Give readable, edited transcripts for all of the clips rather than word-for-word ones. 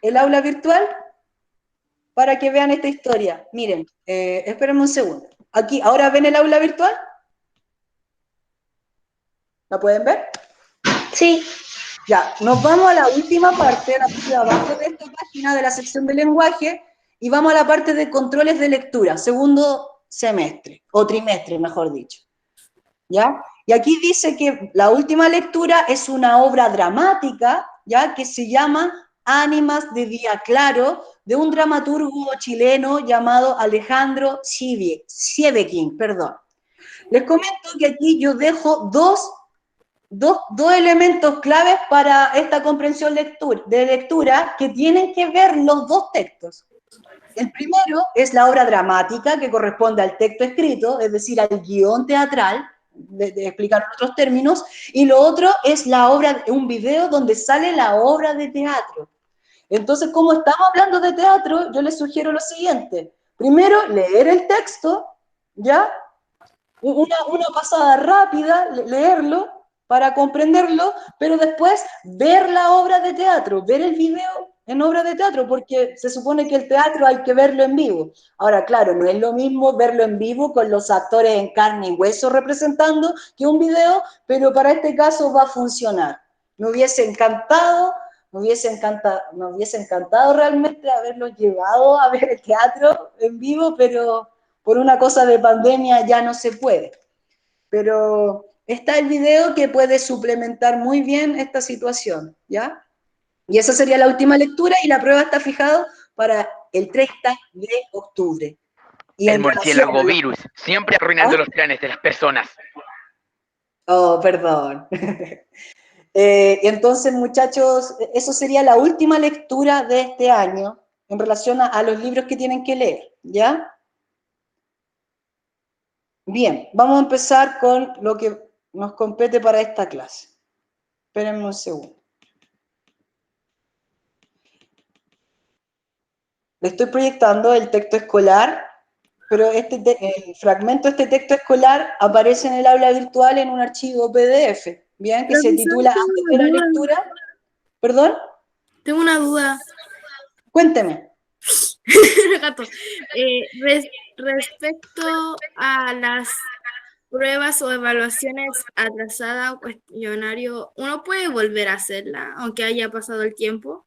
el aula virtual para que vean esta historia. Miren, espérenme un segundo. Aquí, ¿ahora ven el aula virtual? ¿La pueden ver? Sí. Ya, nos vamos a la última parte, la parte de abajo de esta página de la sección de lenguaje, y vamos a la parte de controles de lectura, segundo semestre, o trimestre, mejor dicho. ¿Ya? Y aquí dice que la última lectura es una obra dramática, ¿ya? Que se llama Ánimas de Día Claro, de un dramaturgo chileno llamado Alejandro Sieveking, perdón. Les comento que aquí yo dejo dos elementos claves para esta comprensión de lectura que tienen que ver los dos textos. El primero es la obra dramática, que corresponde al texto escrito, es decir, al guión teatral, de explicar en otros términos, y lo otro es la obra, un video donde sale la obra de teatro. Entonces, como estamos hablando de teatro, yo les sugiero lo siguiente. Primero, leer el texto, ¿ya? Una pasada rápida, leerlo para comprenderlo, pero después ver la obra de teatro, ver el video en obra de teatro, porque se supone que el teatro hay que verlo en vivo. Ahora, claro, no es lo mismo verlo en vivo con los actores en carne y hueso representando que un video, pero para este caso va a funcionar. Me hubiese encantado realmente haberlo llevado a ver el teatro en vivo, pero por una cosa de pandemia ya no se puede. Pero está el video que puede suplementar muy bien esta situación, ¿ya? Y esa sería la última lectura y la prueba está fijada para el 30 de octubre. Y el en relación murciélago a virus, siempre arruinando los planes de las personas. Oh, perdón. Entonces, muchachos, eso sería la última lectura de este año en relación a los libros que tienen que leer, ¿ya? Bien, vamos a empezar con lo que nos compete para esta clase. Espérenme un segundo. Le estoy proyectando el texto escolar, pero el fragmento de este texto escolar aparece en el aula virtual en un archivo PDF, ¿bien? Que se titula Antes de la lectura. ¿Perdón? Tengo una duda. Cuénteme. Gato. Respecto a las pruebas o evaluaciones atrasadas o cuestionario, ¿uno puede volver a hacerla aunque haya pasado el tiempo?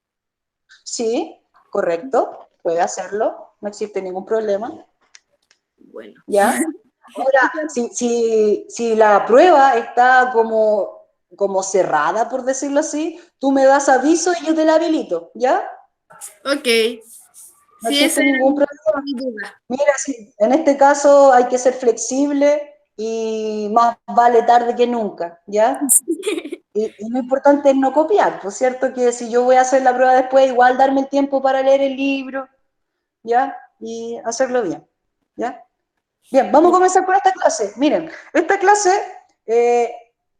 Sí, correcto, puede hacerlo, no existe ningún problema. Bueno. ¿Ya? Ahora, si la prueba está como cerrada, por decirlo así, tú me das aviso y yo te la habilito, ¿ya? Ok. No Sí, esa existe era ningún problema. mi duda. Mira, sí, en este caso hay que ser flexible y más vale tarde que nunca, ¿ya? Y lo importante es no copiar, ¿por cierto? Que si yo voy a hacer la prueba después, igual darme el tiempo para leer el libro, ¿ya? Y hacerlo bien, ¿ya? Bien, vamos a comenzar con esta clase. Miren, esta clase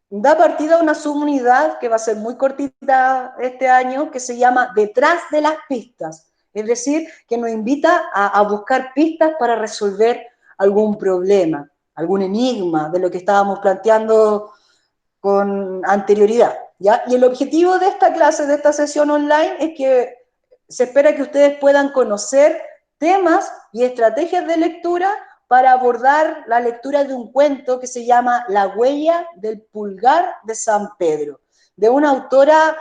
da partida a una subunidad que va a ser muy cortita este año, que se llama Detrás de las pistas. Es decir, que nos invita a buscar pistas para resolver algún problema, algún enigma de lo que estábamos planteando con anterioridad, ¿ya? Y el objetivo de esta clase, de esta sesión online, es que se espera que ustedes puedan conocer temas y estrategias de lectura para abordar la lectura de un cuento que se llama La huella del pulgar de San Pedro, de una autora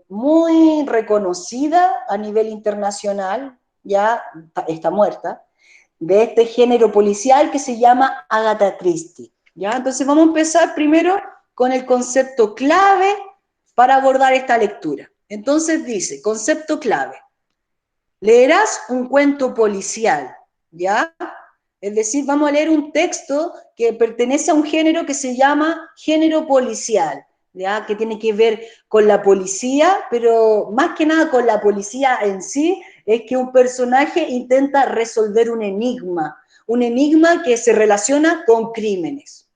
muy reconocida a nivel internacional, ya está muerta, de este género policial que se llama Agatha Christie, ¿ya? Entonces vamos a empezar primero con el concepto clave para abordar esta lectura. Entonces dice, concepto clave, leerás un cuento policial, ¿ya? Es decir, vamos a leer un texto que pertenece a un género que se llama género policial, ¿ya? Que tiene que ver con la policía, pero más que nada con la policía en sí, es que un personaje intenta resolver un enigma que se relaciona con crímenes.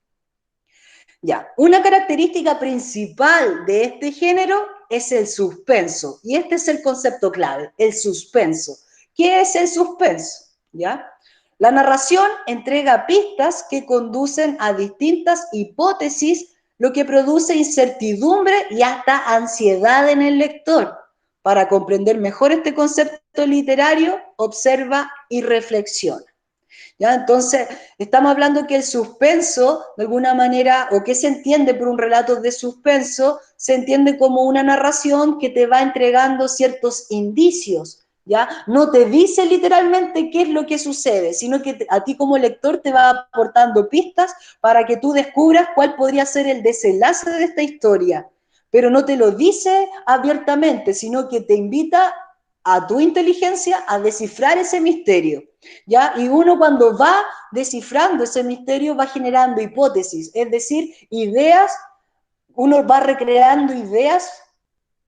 Ya, una característica principal de este género es el suspenso, y este es el concepto clave, el suspenso. ¿Qué es el suspenso? ¿Ya? La narración entrega pistas que conducen a distintas hipótesis, lo que produce incertidumbre y hasta ansiedad en el lector. Para comprender mejor este concepto literario, observa y reflexiona. ¿Ya? Entonces, estamos hablando que el suspenso, de alguna manera, o que se entiende por un relato de suspenso, se entiende como una narración que te va entregando ciertos indicios, ¿ya? No te dice literalmente qué es lo que sucede, sino que a ti como lector te va aportando pistas para que tú descubras cuál podría ser el desenlace de esta historia, pero no te lo dice abiertamente, sino que te invita a tu inteligencia a descifrar ese misterio, ¿ya? Y uno cuando va descifrando ese misterio va generando hipótesis, es decir, ideas, uno va recreando ideas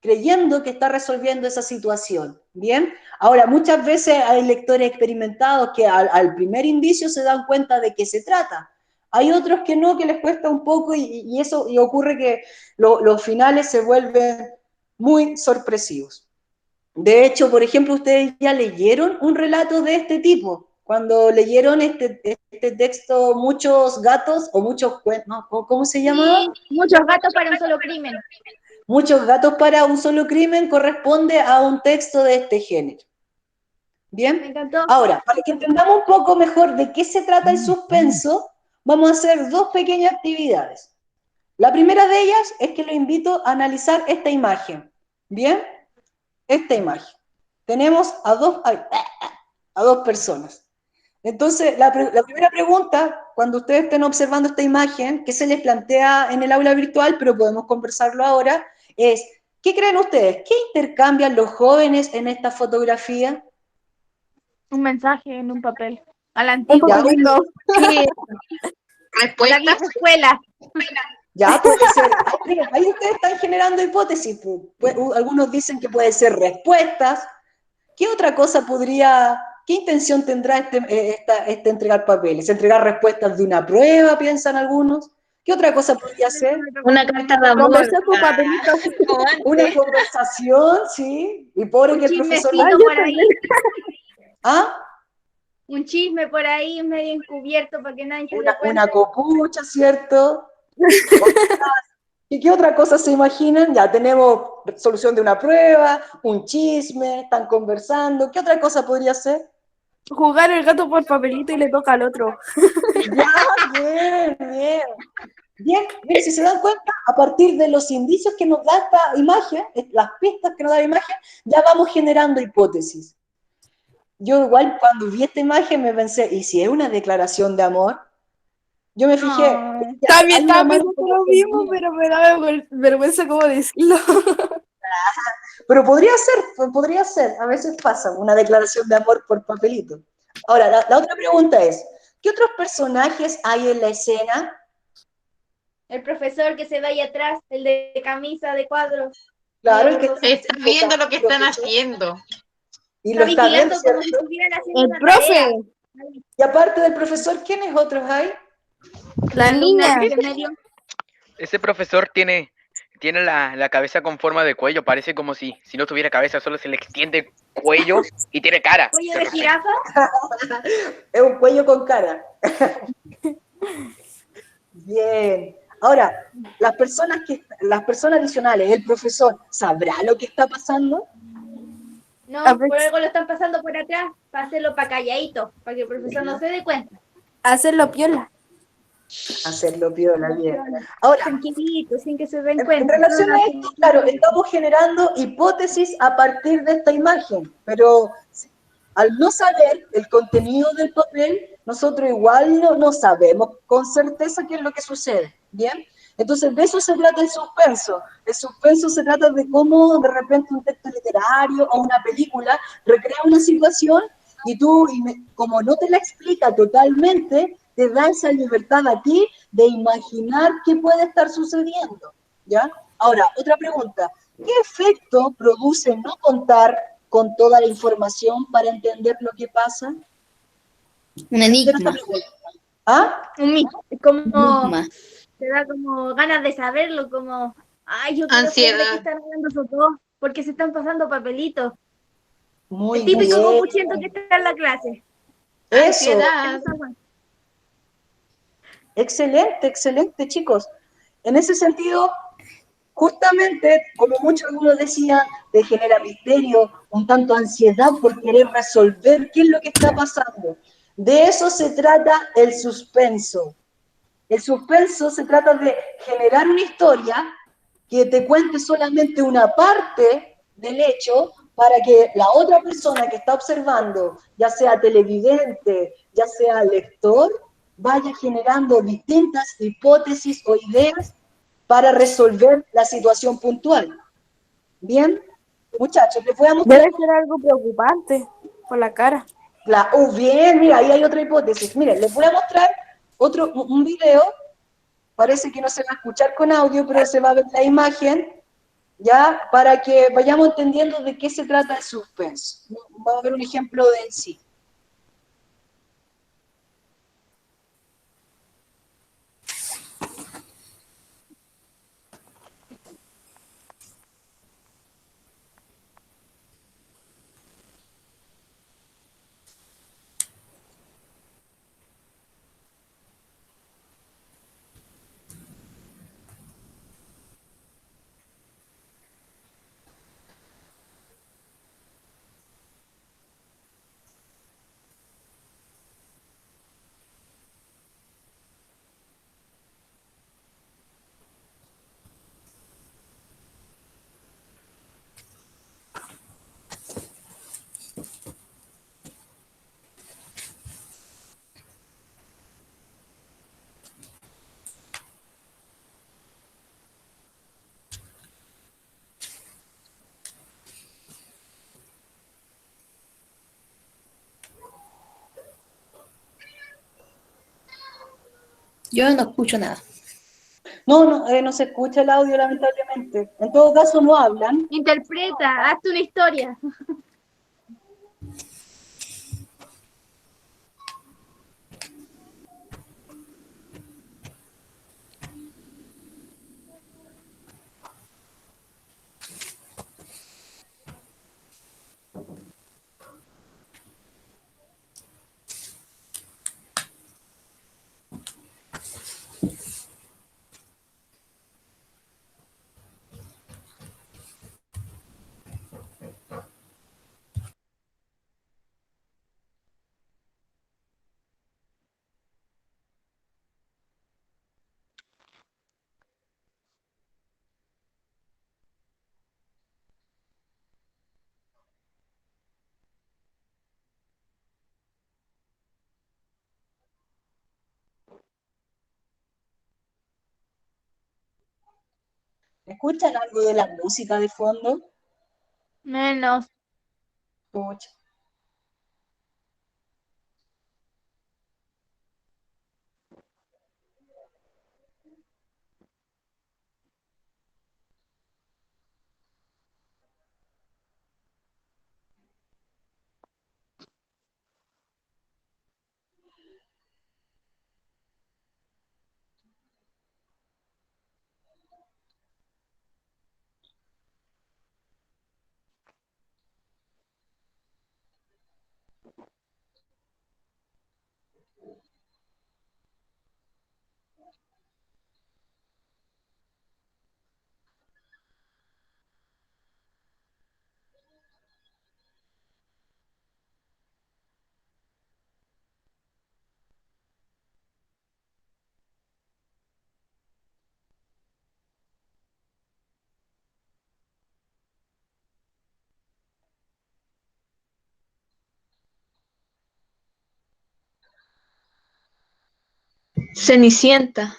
creyendo que está resolviendo esa situación, ¿bien? Ahora, muchas veces hay lectores experimentados que al primer indicio se dan cuenta de qué se trata. Hay otros que no, que les cuesta un poco y eso y ocurre que los finales se vuelven muy sorpresivos. De hecho, por ejemplo, ustedes ya leyeron un relato de este tipo. Cuando leyeron este texto, Muchos gatos o muchos cuentos, ¿no? ¿Cómo se llamaba? Sí, muchos gatos para un solo crimen. Muchos gatos para un solo crimen corresponde a un texto de este género. Me ¿Bien? encantó. Ahora, para que entendamos un poco mejor de qué se trata el suspenso, vamos a hacer dos pequeñas actividades. La primera de ellas es que lo invito a analizar esta imagen. ¿Bien? Esta imagen. Tenemos a dos personas. Entonces, la primera pregunta, cuando ustedes estén observando esta imagen, que se les plantea en el aula virtual, pero podemos conversarlo ahora, es, ¿qué creen ustedes? ¿Qué intercambian los jóvenes en esta fotografía? Un mensaje en un papel. A la Un antigua. papelito. Sí, la Respuesta. vieja escuela. Ya puede ser, ahí ustedes están generando hipótesis, algunos dicen que pueden ser respuestas. ¿Qué otra cosa podría, qué intención tendrá este entregar papeles? ¿Entregar respuestas de una prueba, piensan algunos? ¿Qué otra cosa podría ser? Una carta de amor. Conversar por papelitos. Una conversación, sí, y pobre Un que el profesor... chismecito por ahí. ¿Ah? Un chisme por ahí medio encubierto para que nadie se dé cuenta. Una copucha, ¿cierto? ¿Y qué otra cosa se imaginan? Ya tenemos solución de una prueba, un chisme, están conversando. ¿Qué otra cosa podría ser? Jugar el gato por papelito y le toca al otro. Ya, bien, bien. Bien, bien, si se dan cuenta, a partir de los indicios que nos da esta imagen, las pistas que nos da la imagen, ya vamos generando hipótesis. Yo igual cuando vi esta imagen me pensé, ¿y si es una declaración de amor? Yo me fijé. Ya, También hay una estaba mano pensando lo mismo, pero me da vergüenza cómo decirlo. Pero podría ser, a veces pasa, una declaración de amor por papelito. Ahora, la otra pregunta es, ¿qué otros personajes hay en la escena? El profesor que se va ahí atrás, el de camisa de cuadros. Claro, el que Está viendo lo que están haciendo. y lo Está está viendo, vigilando como si ¿cierto? estuvieran haciendo El una profe, tarea. Y aparte del profesor, ¿quiénes otros hay? la niña. alumna que me dio. Ese profesor tiene la cabeza con forma de cuello. Parece como si no tuviera cabeza, solo se le extiende el cuello y tiene cara. Cuello de jirafa. Es un cuello con cara. Bien. Ahora, las personas adicionales, el profesor, ¿sabrá lo que está pasando? No, A ver. por algo lo están pasando por atrás, para hacerlo para calladito, para que el profesor no se dé cuenta. Hacerlo piola. Hacerlo piola, bien. Ahora, Tranquilito, sin que se den en cuenta. relación a esto, claro, estamos generando hipótesis a partir de esta imagen, pero al no saber el contenido del papel, nosotros igual no sabemos con certeza qué es lo que sucede, ¿bien? Entonces, de eso se trata el suspenso. El suspenso se trata de cómo de repente un texto literario o una película recrea una situación y tú, como no te la explica totalmente, te da esa libertad a ti de imaginar qué puede estar sucediendo, ¿ya? Ahora, otra pregunta. ¿Qué efecto produce no contar con toda la información para entender lo que pasa? Un enigma. ¿Ah? Como Enigma. te da como ganas de saberlo, como, ay, yo quiero Ansiedad. saber de qué están hablando esos dos, porque se están pasando papelitos. Muy El típico bien. copuchento que está en la clase. Eso. Ansiedad. Excelente, excelente, chicos. En ese sentido, justamente, como muchos algunos decían, te genera misterio, un tanto ansiedad por querer resolver qué es lo que está pasando. De eso se trata el suspenso. El suspenso se trata de generar una historia que te cuente solamente una parte del hecho para que la otra persona que está observando, ya sea televidente, ya sea lector, vaya generando distintas hipótesis o ideas para resolver la situación puntual. Bien, muchachos, les voy a mostrar. Debe ser algo preocupante por la cara. Bien, mira, ahí hay otra hipótesis. Miren, les voy a mostrar un video. Parece que no se va a escuchar con audio, pero se va a ver la imagen, ¿ya? Para que vayamos entendiendo de qué se trata el suspenso. Vamos a ver un ejemplo de en sí. Yo no escucho nada. No se escucha el audio, lamentablemente. En todo caso, no hablan. Interpreta, hazte una historia. ¿Escuchan algo de la música de fondo? Menos. Pucha. Cenicienta.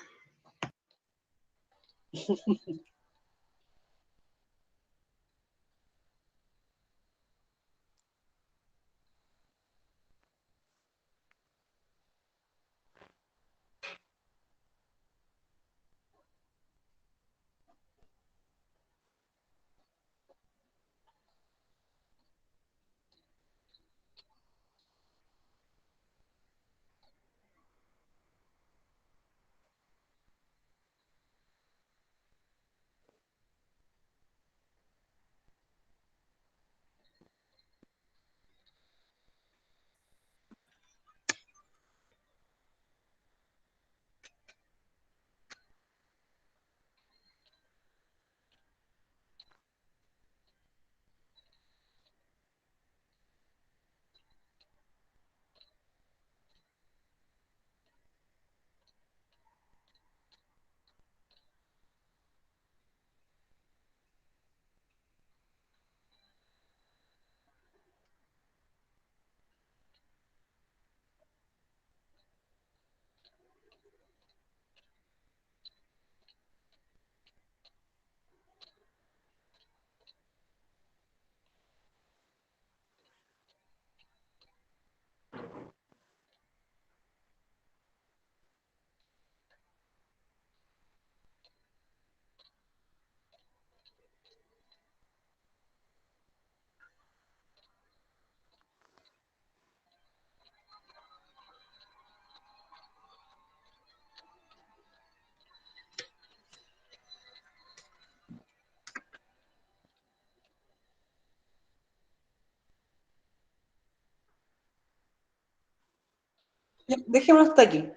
dejémoslo hasta aquí.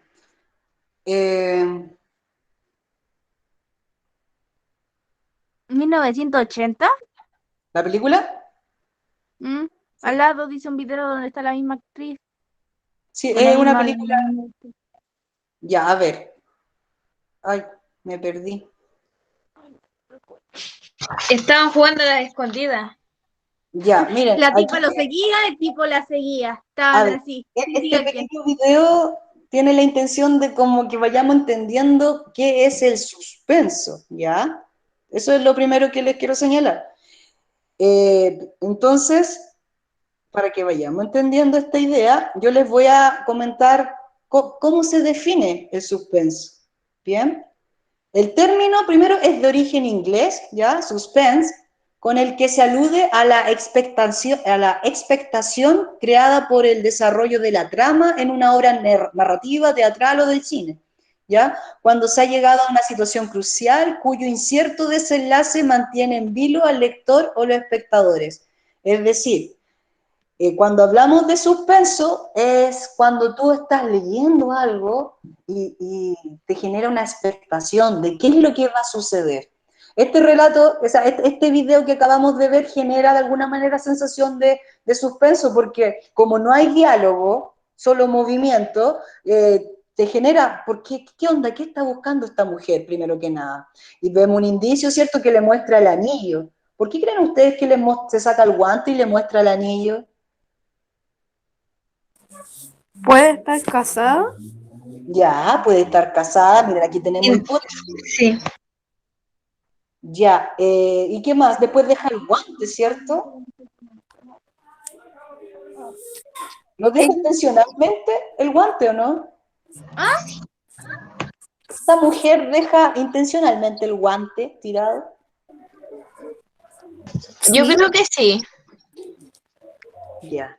Eh, 1980. ¿La película? Al lado dice un video donde está la misma actriz. Sí, Con el es una mismo- película. Ya, a ver. Ay, me perdí. Estaban jugando a las escondidas. Ya, miren, La aquí, tipa lo seguía, el tipo la seguía. a Estaban ver, así. este Diga quién. pequeño video tiene la intención de como que vayamos entendiendo qué es el suspenso, ¿ya? Eso es lo primero que les quiero señalar. Entonces, para que vayamos entendiendo esta idea, yo les voy a comentar cómo se define el suspenso. ¿Bien? El término primero es de origen inglés, ¿ya? Suspense, con el que se alude a la expectación creada por el desarrollo de la trama en una obra narrativa, teatral o del cine, ¿ya? Cuando se ha llegado a una situación crucial cuyo incierto desenlace mantiene en vilo al lector o los espectadores. Es decir, cuando hablamos de suspenso es cuando tú estás leyendo algo y te genera una expectación de qué es lo que va a suceder. Este relato, o sea, este video que acabamos de ver genera de alguna manera sensación de suspenso porque como no hay diálogo, solo movimiento, te genera, ¿qué onda? ¿Qué está buscando esta mujer primero que nada? Y vemos un indicio, ¿cierto?, que le muestra el anillo. ¿Por qué creen ustedes que se saca el guante y le muestra el anillo? ¿Puede estar casada? Ya, puede estar casada, miren, aquí tenemos hipótesis. Sí. Ya, ¿y qué más? Después deja el guante, ¿cierto? ¿Lo deja intencionalmente el guante o no? ¿Ah? ¿Esta mujer deja intencionalmente el guante tirado? Yo creo que sí. Ya.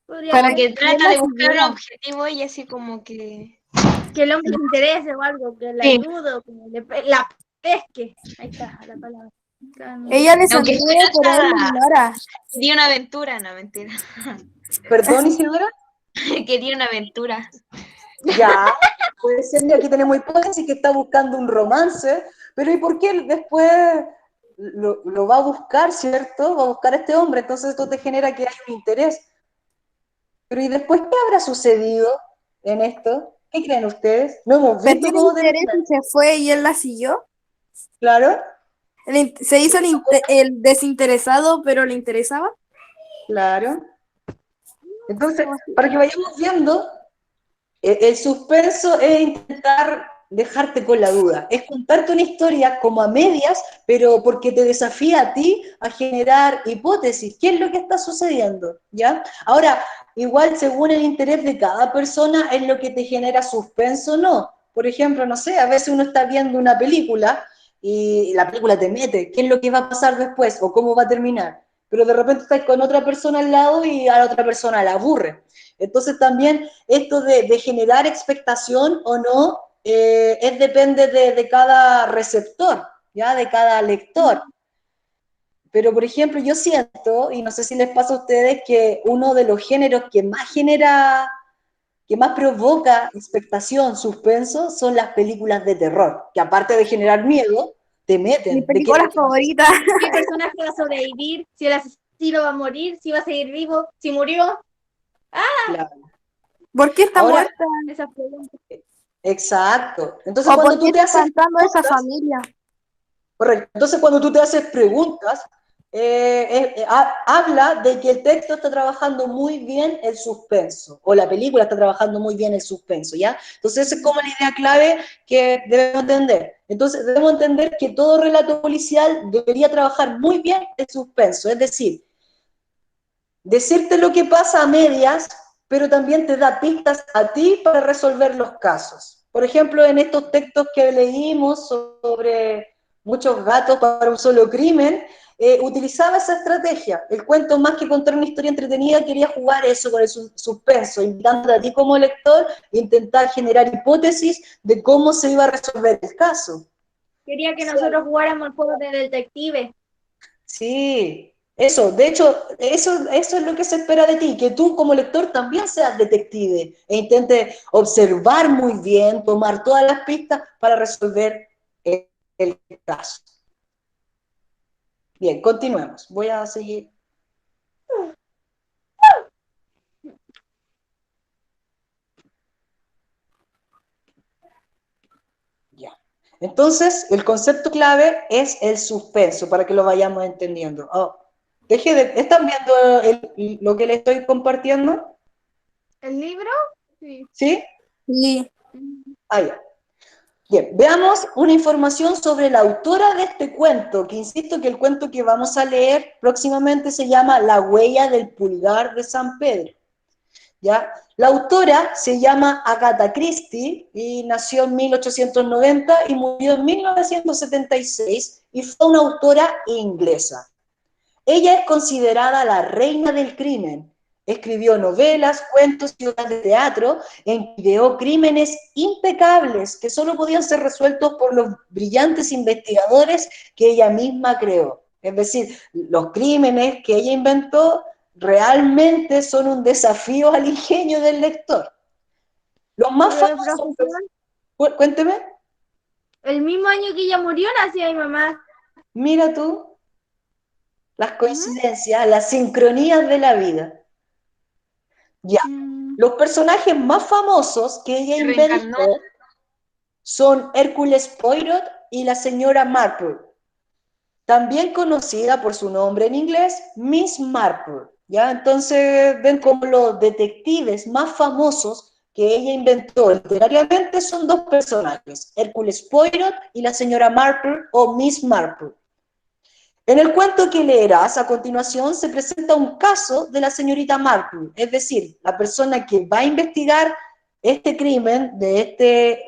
Podría Como ser. que trata de buscar un objetivo y así como que... Que el hombre se interese o algo, que la Sí. ayude, o que la pesque. Ahí está la palabra. Ella le Aunque sonríe, pero él la ignora. quería una aventura, no, mentira. ¿Perdón, Isidora? Quería una aventura. Ya, puede ser, y aquí tenemos hipótesis que está buscando un romance, pero ¿y por qué después lo va a buscar, ¿cierto? Va a buscar a este hombre, entonces esto te genera que hay un interés. Pero ¿y después qué habrá sucedido en esto? ¿Qué creen ustedes? No hemos Perdió visto el cómo interés termina. y se fue y él la siguió. Claro, Se hizo el desinteresado, pero le interesaba. claro. Entonces, para que vayamos viendo, el suspenso es intentar dejarte con la duda, es contarte una historia como a medias, pero porque te desafía a ti a generar hipótesis, ¿qué es lo que está sucediendo? ¿Ya? Ahora, igual según el interés de cada persona es lo que te genera suspenso o no. Por ejemplo, no sé, a veces uno está viendo una película y la película te mete, ¿qué es lo que va a pasar después o cómo va a terminar? Pero de repente estás con otra persona al lado y a la otra persona la aburre. Entonces también esto de generar expectación o no, depende de cada receptor, ¿ya? De cada lector. Pero, por ejemplo, yo siento, y no sé si les pasa a ustedes, que uno de los géneros que más genera, que más provoca expectación, suspenso, son las películas de terror, que aparte de generar miedo, te Mi meten de qué es película lo que va a suceder. favorita. ¿Qué personaje va a sobrevivir? Si el asesino va a morir, si va a seguir vivo, si murió. Claro. ¿Por qué está Ahora, muerta? Esas preguntas. exacto. Entonces, ¿O cuando por qué tú te está haces cantando esa preguntas, familia? correcto. Entonces, cuando tú te haces preguntas, habla de que el texto está trabajando muy bien el suspenso, o la película está trabajando muy bien el suspenso, ¿ya? Entonces, esa es como la idea clave que debemos entender. Entonces, debemos entender que todo relato policial debería trabajar muy bien el suspenso, es decir, decirte lo que pasa a medias, pero también te da pistas a ti para resolver los casos. Por ejemplo, en estos textos que leímos sobre muchos gatos para un solo crimen, utilizaba esa estrategia. El cuento, más que contar una historia entretenida, quería jugar eso con el suspenso, invitando a ti como lector a intentar generar hipótesis de cómo se iba a resolver el caso. Quería que nosotros jugáramos el juego de detective. Sí, Eso, de hecho, eso es lo que se espera de ti, que tú como lector también seas detective e intentes observar muy bien, tomar todas las pistas para resolver el caso. Bien, continuemos. Voy a seguir. Ya. Entonces, el concepto clave es el suspenso, para que lo vayamos entendiendo. Oh, ¿están viendo lo que les estoy compartiendo? ¿El libro? Sí. ¿Sí? Sí. Ah, ya. Bien, veamos una información sobre la autora de este cuento, que insisto que el cuento que vamos a leer próximamente se llama La huella del pulgar de San Pedro. ¿Ya? La autora se llama Agatha Christie y nació en 1890 y murió en 1976 y fue una autora inglesa. Ella es considerada la reina del crimen. Escribió novelas, cuentos y obras de teatro en que ideó crímenes impecables que solo podían ser resueltos por los brillantes investigadores que ella misma creó. Es decir, los crímenes que ella inventó realmente son un desafío al ingenio del lector. Los más Pero, famosos, profesor, cuénteme, el mismo año que ella murió nació mi mamá. mira tú las Ujú. coincidencias, las sincronías de la vida. Ya, Mm. los personajes más famosos que ella Se reencarnó. inventó son Hércules Poirot y la señora Marple, también conocida por su nombre en inglés, Miss Marple. ¿Ya? Entonces ven como los detectives más famosos que ella inventó literariamente son dos personajes, Hércules Poirot y la señora Marple o Miss Marple. En el cuento que leerás a continuación se presenta un caso de la señorita Marple, es decir, la persona que va a investigar este crimen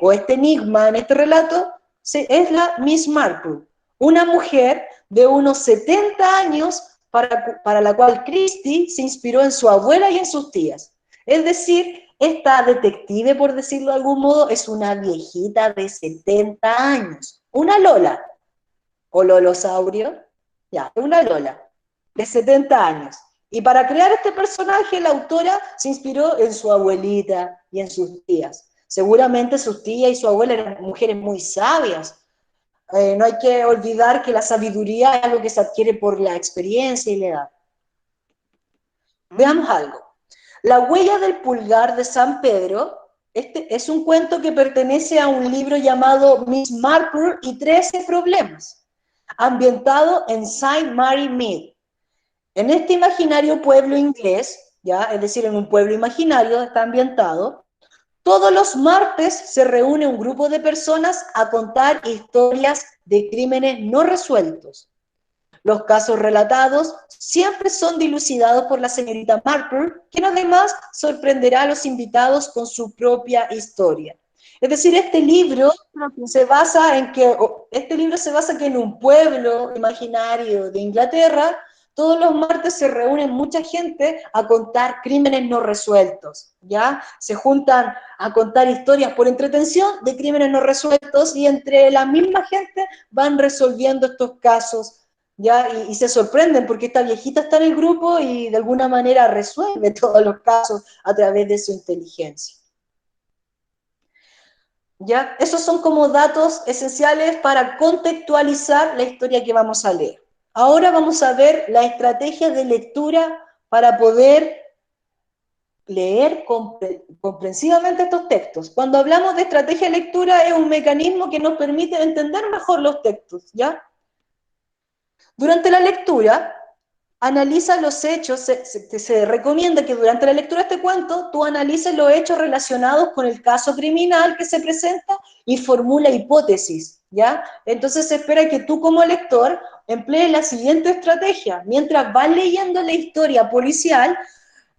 o este enigma en este relato es la Miss Marple, una mujer de unos 70 años para la cual Christie se inspiró en su abuela y en sus tías. Es decir, esta detective, por decirlo de algún modo, es una viejita de 70 años, una Lola o Lolosaurio, ya, una Lola, de 70 años. Y para crear este personaje, la autora se inspiró en su abuelita y en sus tías. Seguramente sus tías y su abuela eran mujeres muy sabias. No hay que olvidar que la sabiduría es algo que se adquiere por la experiencia y la edad. Veamos algo. La huella del pulgar de San Pedro, este es un cuento que pertenece a un libro llamado Miss Marple y 13 problemas, ambientado en Saint Mary Mead. En este imaginario pueblo inglés, ¿ya? Es decir, en un pueblo imaginario está ambientado, todos los martes se reúne un grupo de personas a contar historias de crímenes no resueltos. Los casos relatados siempre son dilucidados por la señorita Marple, quien además sorprenderá a los invitados con su propia historia. Es decir, este libro se basa en que en un pueblo imaginario de Inglaterra, todos los martes se reúnen mucha gente a contar crímenes no resueltos, ¿ya? Se juntan a contar historias por entretención de crímenes no resueltos y entre la misma gente van resolviendo estos casos, ¿ya? Y se sorprenden porque esta viejita está en el grupo y de alguna manera resuelve todos los casos a través de su inteligencia. ¿Ya? Esos son como datos esenciales para contextualizar la historia que vamos a leer. Ahora vamos a ver la estrategia de lectura para poder leer comprensivamente estos textos. Cuando hablamos de estrategia de lectura es un mecanismo que nos permite entender mejor los textos, ¿ya? Durante la lectura, analiza los hechos, se recomienda que durante la lectura de este cuento tú analices los hechos relacionados con el caso criminal que se presenta y formula hipótesis, ¿ya? Entonces se espera que tú como lector emplees la siguiente estrategia. Mientras vas leyendo la historia policial,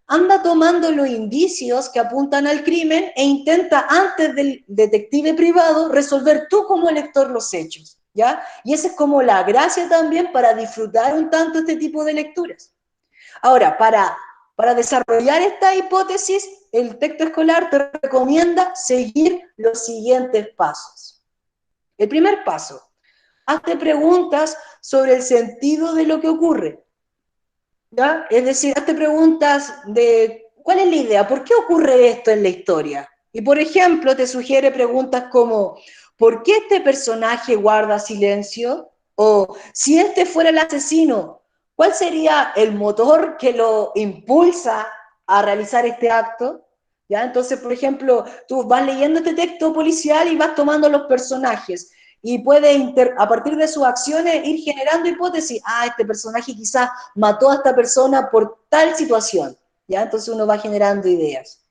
anda tomando los indicios que apuntan al crimen e intenta antes del detective privado resolver tú como lector los hechos, ¿ya? Y esa es como la gracia también para disfrutar un tanto este tipo de lecturas. Ahora, para desarrollar esta hipótesis, el texto escolar te recomienda seguir los siguientes pasos. El primer paso, hazte preguntas sobre el sentido de lo que ocurre. ¿Ya? Es decir, hazte preguntas de ¿cuál es la idea? ¿Por qué ocurre esto en la historia? Y por ejemplo, te sugiere preguntas como ¿por qué este personaje guarda silencio? O si este fuera el asesino, ¿cuál sería el motor que lo impulsa a realizar este acto? ¿Ya? Entonces, por ejemplo, tú vas leyendo este texto policial y vas tomando los personajes y puedes, a partir de sus acciones, ir generando hipótesis. Ah, este personaje quizás mató a esta persona por tal situación, ¿ya? Entonces uno va generando ideas.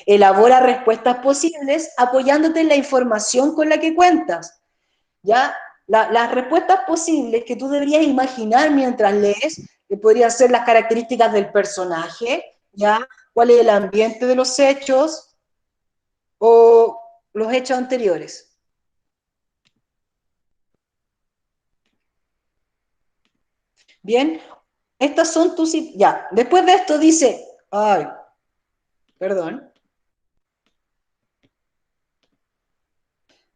Elabora respuestas posibles apoyándote en la información con la que cuentas, ¿ya? Las respuestas posibles que tú deberías imaginar mientras lees, que podrían ser las características del personaje, ¿ya? ¿Cuál es el ambiente de los hechos o los hechos anteriores? Bien, estas son tus... Ya, después de esto dice... Ay, perdón.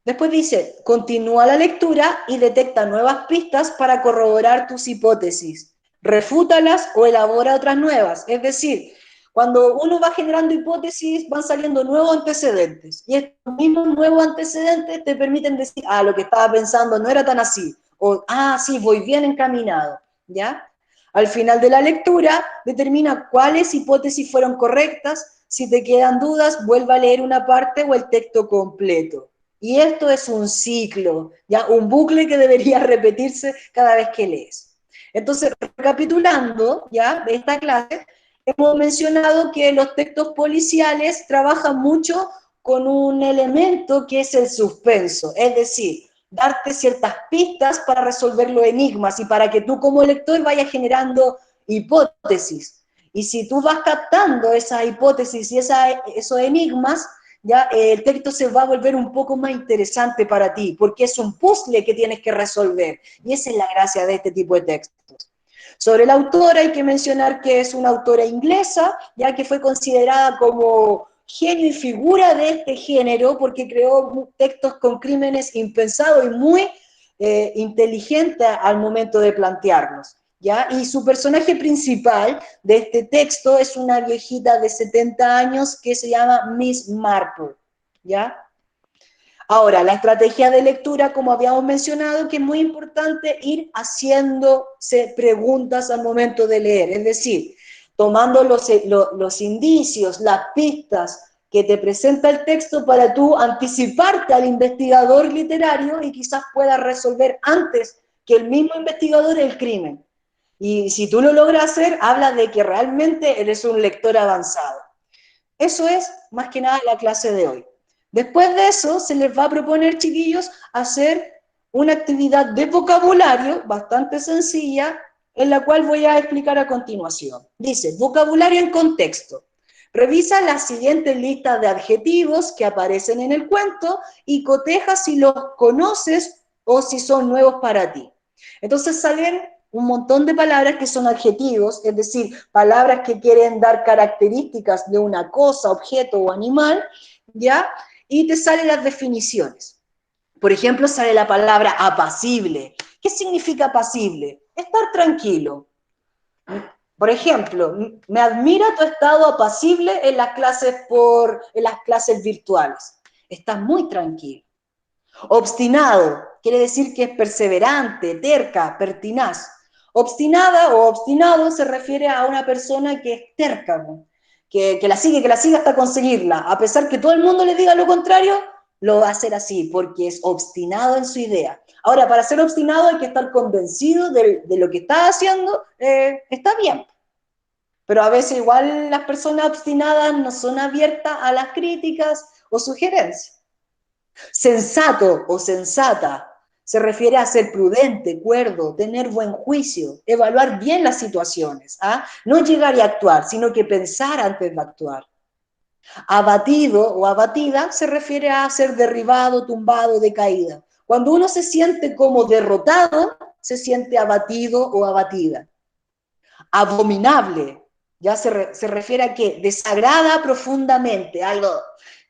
Después dice, continúa la lectura y detecta nuevas pistas para corroborar tus hipótesis. Refútalas o elabora otras nuevas. Es decir, cuando uno va generando hipótesis, van saliendo nuevos antecedentes. Y estos mismos nuevos antecedentes te permiten decir, ah, lo que estaba pensando no era tan así. O, ah, sí, voy bien encaminado. ¿Ya? Al final de la lectura, determina cuáles hipótesis fueron correctas. Si te quedan dudas, vuelve a leer una parte o el texto completo. Y esto es un ciclo, ¿ya? Un bucle que debería repetirse cada vez que lees. Entonces, recapitulando, ¿ya? De esta clase, hemos mencionado que los textos policiales trabajan mucho con un elemento que es el suspenso, es decir, darte ciertas pistas para resolver los enigmas y para que tú como lector vayas generando hipótesis. Y si tú vas captando esas hipótesis y esos enigmas, ya el texto se va a volver un poco más interesante para ti, porque es un puzzle que tienes que resolver. Y esa es la gracia de este tipo de textos. Sobre la autora hay que mencionar que es una autora inglesa, ya que fue considerada como genio y figura de este género, porque creó textos con crímenes impensados y muy inteligentes al momento de plantearlos. ¿Ya? Y su personaje principal de este texto es una viejita de 70 años que se llama Miss Marple, ¿ya? Ahora, la estrategia de lectura, como habíamos mencionado, que es muy importante ir haciéndose preguntas al momento de leer, es decir, tomando los indicios, las pistas que te presenta el texto para tú anticiparte al investigador literario y quizás puedas resolver antes que el mismo investigador el crimen. Y si tú lo logras hacer, habla de que realmente eres un lector avanzado. Eso es más que nada la clase de hoy. Después de eso, se les va a proponer, chiquillos, hacer una actividad de vocabulario bastante sencilla, en la cual voy a explicar a continuación. Dice, vocabulario en contexto. Revisa las siguientes listas de adjetivos que aparecen en el cuento y coteja si los conoces o si son nuevos para ti. Entonces salen un montón de palabras que son adjetivos, es decir, palabras que quieren dar características de una cosa, objeto o animal, ¿ya? Y te salen las definiciones. Por ejemplo, sale la palabra apacible. ¿Qué significa apacible? Estar tranquilo. Por ejemplo, me admira tu estado apacible en las clases virtuales. Estás muy tranquilo. Obstinado quiere decir que es perseverante, terca, pertinaz. Obstinada o obstinado se refiere a una persona que es terca, que la sigue hasta conseguirla. A pesar que todo el mundo le diga lo contrario, lo va a hacer así, porque es obstinado en su idea. Ahora, para ser obstinado hay que estar convencido de lo que está haciendo, está bien. Pero a veces igual las personas obstinadas no son abiertas a las críticas o sugerencias. Sensato o sensata se refiere a ser prudente, cuerdo, tener buen juicio, evaluar bien las situaciones, ¿ah? No llegar y actuar, sino que pensar antes de actuar. Abatido o abatida se refiere a ser derribado, tumbado, decaída. Cuando uno se siente como derrotado, se siente abatido o abatida. Abominable, ya se refiere a que desagrada profundamente, algo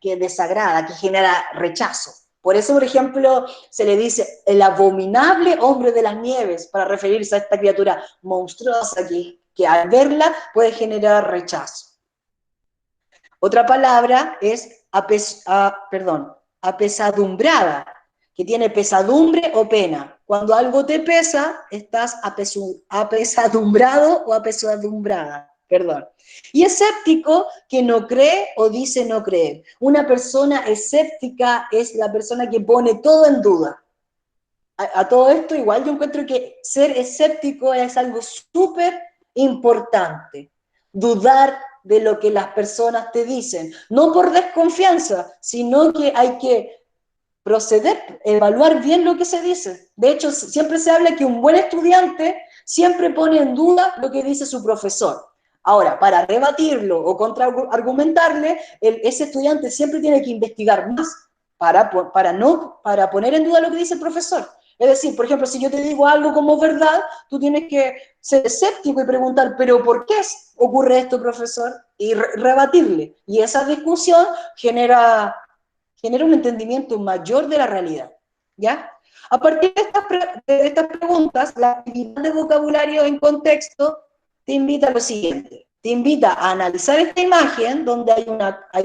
que desagrada, que genera rechazo. Por eso, por ejemplo, se le dice el abominable hombre de las nieves, para referirse a esta criatura monstruosa que al verla puede generar rechazo. Otra palabra es apesadumbrada, que tiene pesadumbre o pena. Cuando algo te pesa, estás apesadumbrado o apesadumbrada, perdón. Y escéptico, que no cree o dice no creer. Una persona escéptica es la persona que pone todo en duda. A todo esto, igual yo encuentro que ser escéptico es algo súper importante. Dudar de lo que las personas te dicen, no por desconfianza, sino que hay que proceder, evaluar bien lo que se dice. De hecho, siempre se habla que un buen estudiante siempre pone en duda lo que dice su profesor. Ahora, para rebatirlo o contraargumentarle, ese estudiante siempre tiene que investigar más para poner en duda lo que dice el profesor. Es decir, por ejemplo, si yo te digo algo como verdad, tú tienes que ser escéptico y preguntar, ¿pero por qué ocurre esto, profesor? Y rebatirle. Y esa discusión genera un entendimiento mayor de la realidad, ¿ya? A partir de estas preguntas, la actividad de vocabulario en contexto te invita a lo siguiente. Te invita a analizar esta imagen donde hay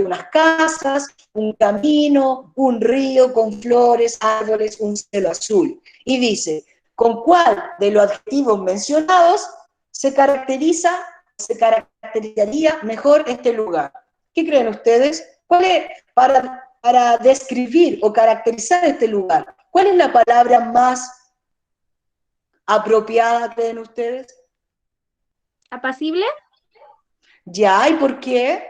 unas casas, un camino, un río con flores, árboles, un cielo azul. Y dice, ¿con cuál de los adjetivos mencionados se caracterizaría mejor este lugar? ¿Qué creen ustedes? ¿Cuál es, para describir o caracterizar este lugar, cuál es la palabra más apropiada, creen ustedes? ¿Apacible? Ya, ¿y por qué?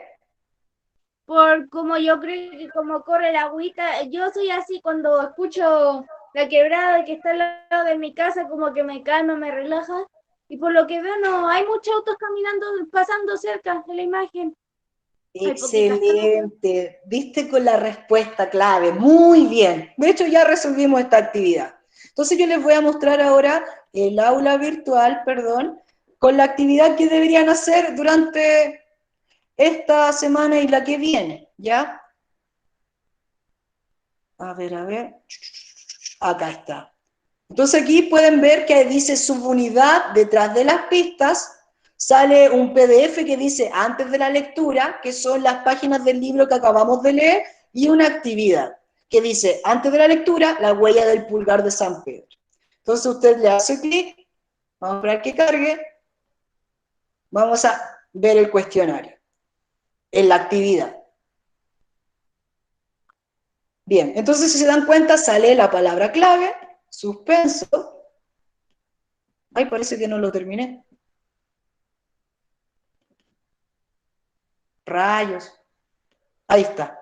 Por como yo creo que como corre la agüita, yo soy así cuando escucho la quebrada que está al lado de mi casa, como que me calma, me relaja. Y por lo que veo, no hay muchos autos caminando, pasando cerca de la imagen. Hay poquitas casas. Excelente, viste con la respuesta clave, muy bien. De hecho, ya resolvimos esta actividad. Entonces yo les voy a mostrar ahora el aula virtual, perdón, con la actividad que deberían hacer durante esta semana y la que viene, ¿ya? A ver, acá está. Entonces aquí pueden ver que dice subunidad detrás de las pistas, sale un PDF que dice antes de la lectura, que son las páginas del libro que acabamos de leer, y una actividad que dice antes de la lectura, la huella del pulgar de San Pedro. Entonces usted le hace clic, vamos a esperar que cargue, vamos a ver el cuestionario en la actividad. Bien, entonces si se dan cuenta sale la palabra clave, suspenso. Ay, parece que no lo terminé. Rayos. Ahí está.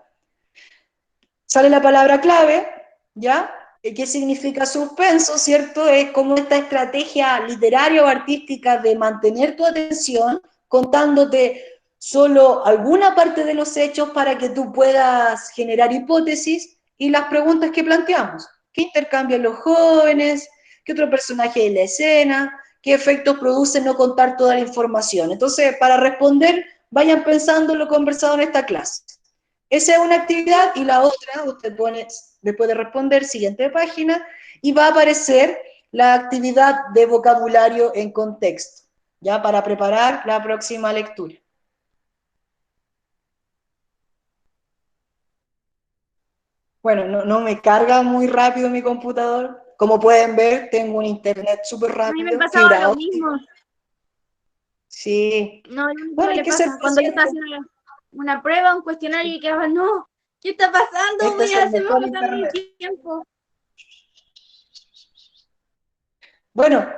Sale la palabra clave, ¿ya? ¿Qué significa suspenso, cierto? Es como esta estrategia literaria o artística de mantener tu atención contándote solo alguna parte de los hechos para que tú puedas generar hipótesis y las preguntas que planteamos. ¿Qué intercambian los jóvenes? ¿Qué otro personaje de la escena? ¿Qué efectos produce no contar toda la información? Entonces, para responder, vayan pensando lo conversado en esta clase. Esa es una actividad y la otra, usted pone, después de responder, siguiente página, y va a aparecer la actividad de vocabulario en contexto, ya para preparar la próxima lectura. Bueno, no me carga muy rápido mi computador. Como pueden ver, tengo un internet súper A mí me rápido, pasaba fibra lo óptica. mismo. Sí. No, lo único Bueno, que hay le que ser pasa cuando yo estaba paciente. haciendo una prueba, un cuestionario y quedaba, no, ¿qué está pasando? Este es el Se me va mejor a pasar mi internet. tiempo. Bueno,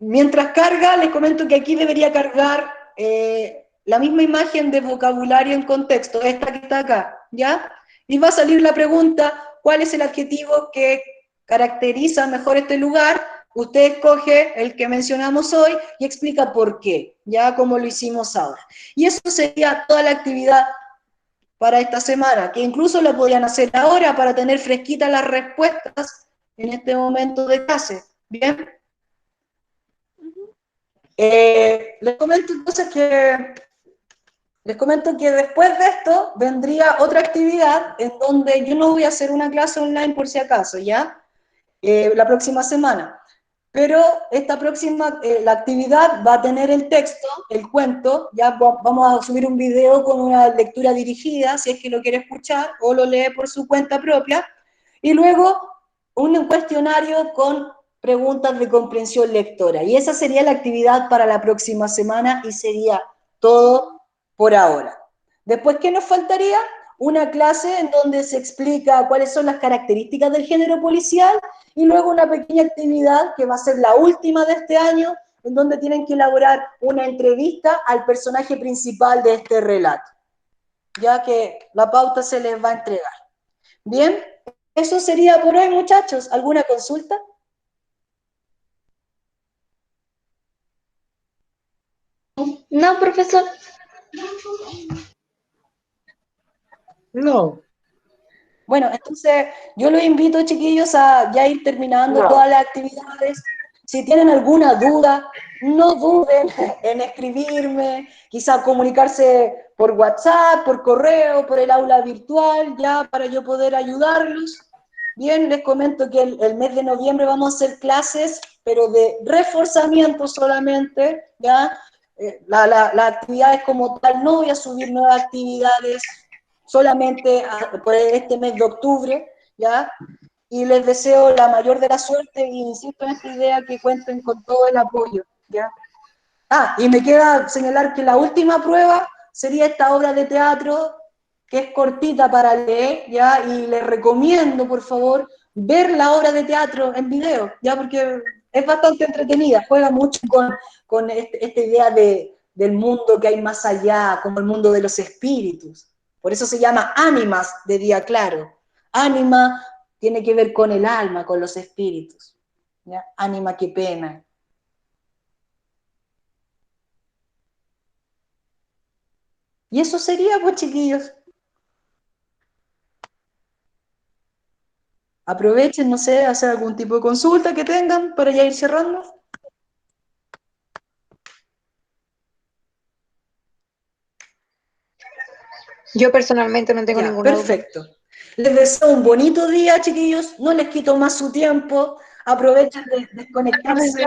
mientras carga, les comento que aquí debería cargar la misma imagen de vocabulario en contexto, esta que está acá, ¿ya? Y va a salir la pregunta, ¿cuál es el adjetivo que caracteriza mejor este lugar? Usted escoge el que mencionamos hoy y explica por qué, ya como lo hicimos ahora. Y eso sería toda la actividad para esta semana, que incluso la podrían hacer ahora para tener fresquitas las respuestas en este momento de clase, ¿bien? Les comento entonces que después de esto vendría otra actividad en donde yo no voy a hacer una clase online por si acaso, ¿ya? La próxima semana. pero esta próxima, la actividad va a tener el texto, el cuento, ya vamos a subir un video con una lectura dirigida, si es que lo quiere escuchar, o lo lee por su cuenta propia, y luego un cuestionario con preguntas de comprensión lectora. Y esa sería la actividad para la próxima semana y sería todo por ahora. Después, ¿qué nos faltaría? Una clase en donde se explica cuáles son las características del género policial y luego una pequeña actividad que va a ser la última de este año, en donde tienen que elaborar una entrevista al personaje principal de este relato, ya que la pauta se les va a entregar. Bien, eso sería por hoy, muchachos. ¿Alguna consulta? No, profesor. No, Bueno, entonces yo los invito, chiquillos, a ya ir terminando todas las actividades. Si tienen alguna duda, no duden en escribirme, quizá comunicarse por WhatsApp, por correo, por el aula virtual, ya para yo poder ayudarlos. Bien, les comento que el mes de noviembre vamos a hacer clases, pero de reforzamiento solamente, ya. Las actividades como tal, no voy a subir nuevas actividades solamente por este mes de octubre, ¿ya? Y les deseo la mayor de la suerte y insisto en esta idea que cuenten con todo el apoyo, ¿ya? Ah, y me queda señalar que la última prueba sería esta obra de teatro, que es cortita para leer, ¿ya? Y les recomiendo, por favor, ver la obra de teatro en video, ¿ya? Porque es bastante entretenida, juega mucho con esta idea del mundo que hay más allá, como el mundo de los espíritus. Por eso se llama Ánimas de Día Claro. Ánima tiene que ver con el alma, con los espíritus, ¿ya? Ánima que pena. Y eso sería, pues, chiquillos. Aprovechen, no sé, hacer algún tipo de consulta que tengan para ya ir cerrando. Yo personalmente no tengo Ya, ninguna duda. perfecto. Les deseo un bonito día, chiquillos. No les quito más su tiempo. Aprovechen de desconectarse,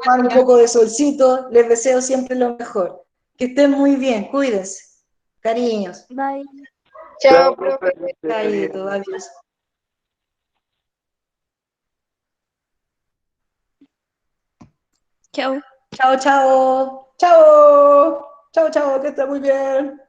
tomar un poco de solcito. Les deseo siempre lo mejor. Que estén muy bien, cuídense. Cariños. Bye. Chao, profe. Chaito, adiós. Chao. Chao, chao. Chao. Chao, chao, que esté muy bien.